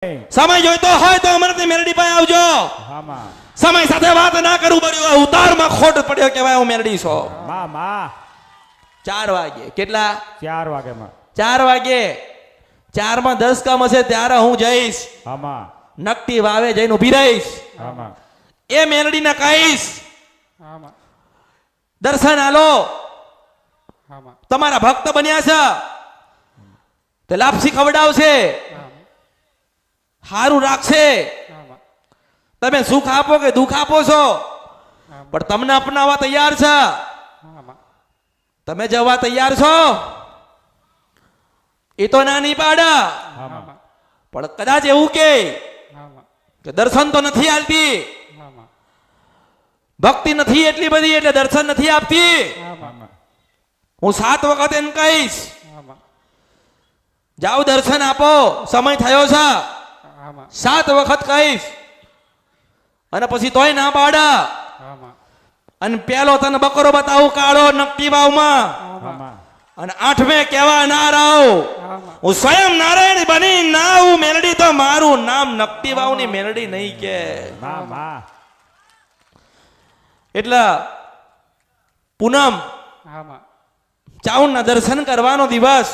સમય જોઈતો હોય તો અમરતી મેલડી પાસે આવજો. સમય સાથે વાત ના કરવું પડ્યું. ઉતારમાં ખોટ પડ્યો કેવાય હું મેલડી છો. 4 વાગે કેટલા 4 વાગે માં 4 વાગે 4 માં 10 કામ હશે ત્યારે હું જઈશ. નકટી વાવે જઈને ઉભી રહીશ. એ મેલડી ને કહીશ દર્શન આલો તમારા ભક્ત બન્યા છે તે લાપસી ખવડાવશે, હારું રાખશે. તમે સુખ આપો કે દુઃખ આપો છો પણ તમને અપનાવવા તૈયાર છે. તમે જવા તૈયાર છો એ તો ના નહીં પાડે, પણ કદાચ એવું કે દર્શન તો નથી આલતી, ભક્તિ નથી એટલી બધી એટલે દર્શન નથી આપતી. હું 7 વખત એમ કહીશ જાઓ દર્શન આપો, સમય થયો છે. 7 વખત કહીશ અને પછી તોય ના પાડે. અને પેલો તને બકરો બતાવું કાળો નકટી વાવમાં, અને 8મે કેવા ના રહું હું સ્વયં નારાયણ બની ના હું મેલડી તો મારું નામ નકટી વાવની મેલડી નહીં કે. એટલે પૂનમ ચાઉન ના દર્શન કરવાનો દિવસ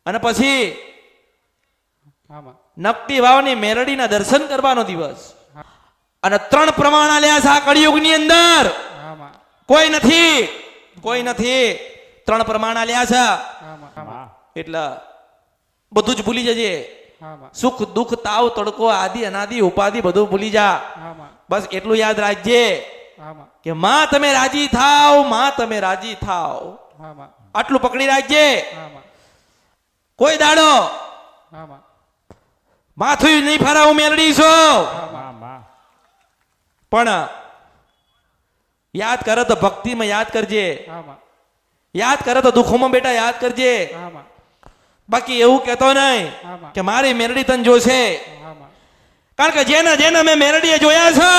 અને પછી નકટી વાવની મેલડી ના દર્શન કરવાનો દિવસ. અને 3 પ્રમાણ આલ્યા છે આ કળિયુગ ની અંદર. કોઈ નથી 3 પ્રમાણ આલ્યા છે. એટલે બધું જ ભૂલી જજે. સુખ દુઃખ તાવ તડકો આદિ અનાદિ ઉપાધિ બધું ભૂલી જા. બસ એટલું યાદ રાખજે કે માં તમે રાજી થાવ, માં તમે રાજી થાવ. આટલું પકડી રાખજે. કોઈ દાડો માથું નહીં ફરાવું મેલડી છો, પણ યાદ કરે તો ભક્તિમાં યાદ કરજે, યાદ કરે તો દુઃખોમાં બેટા યાદ કરજે. બાકી એવું કહેતો નહીં કે મારી મેલડી તને જોશે, કારણ કે જેને મેં મેલડીએ જોયા છે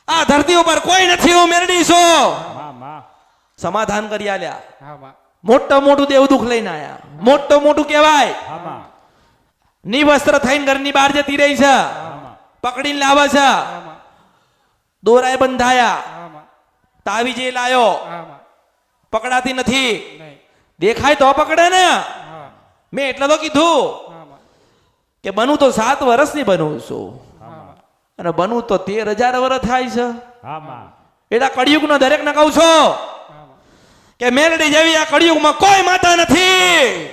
આ ધરતી ઉપર કોઈ નથી. હું મેલડી છું. સમાધાન કરી આલ્યા. મોટું દેવ દુઃખ લઈને આયા. મોટું કહેવાય. નિવસ્ત્ર થઈને ઘરની બહાર જતી રહી છે, પકડીને લાવે છે. દોરાએ બંધાયા, તાવીજે લાયો, પકડાતી નથી. દેખાય તો પકડે ને. મેં એટલે તો કીધું કે બનું તો 7 વર્ષની બનું છું અને બનું તો 13,000 વર્ષ થાય છે. એટલે કળિયુગ નો દરેક ને કહું છું કે મેલડી જેવી આ કળિયુગમાં કોઈ માતા નથી.